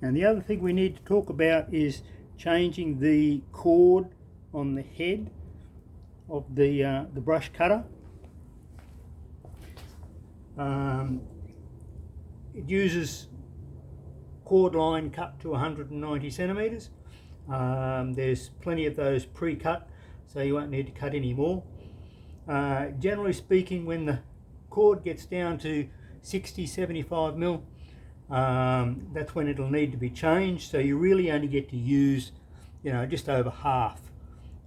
And the other thing we need to talk about is changing the cord on the head of the brush cutter. It uses cord line cut to 190 centimeters. There's plenty of those pre-cut, so you won't need to cut any more. Generally speaking, when the cord gets down to 60-75 mil, that's when it'll need to be changed. So you really only get to use, just over half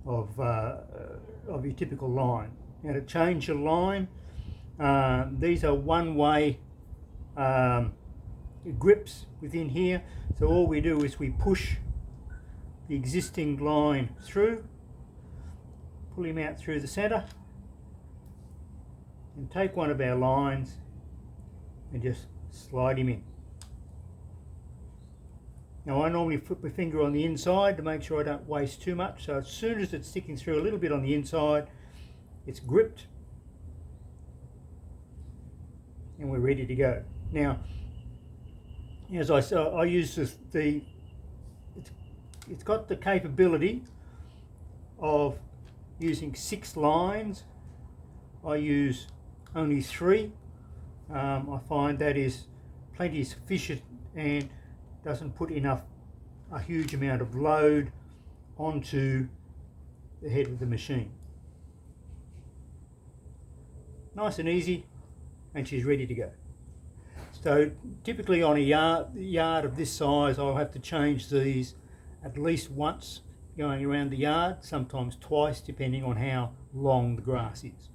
of your typical line. Now, to change your line, these are one-way grips within here. So all we do is we push the existing line through, pull him out through the center, and take one of our lines and just slide him in. Now, I normally put my finger on the inside to make sure I don't waste too much. So as soon as it's sticking through a little bit on the inside, it's gripped and we're ready to go. Now, as I said, I use this, it's got the capability of using 6 lines. I use only 3. I find that is plenty sufficient and doesn't put a huge amount of load onto the head of the machine. Nice and easy, and she's ready to go. So typically on a yard of this size, I'll have to change these at least once going around the yard, sometimes twice, depending on how long the grass is.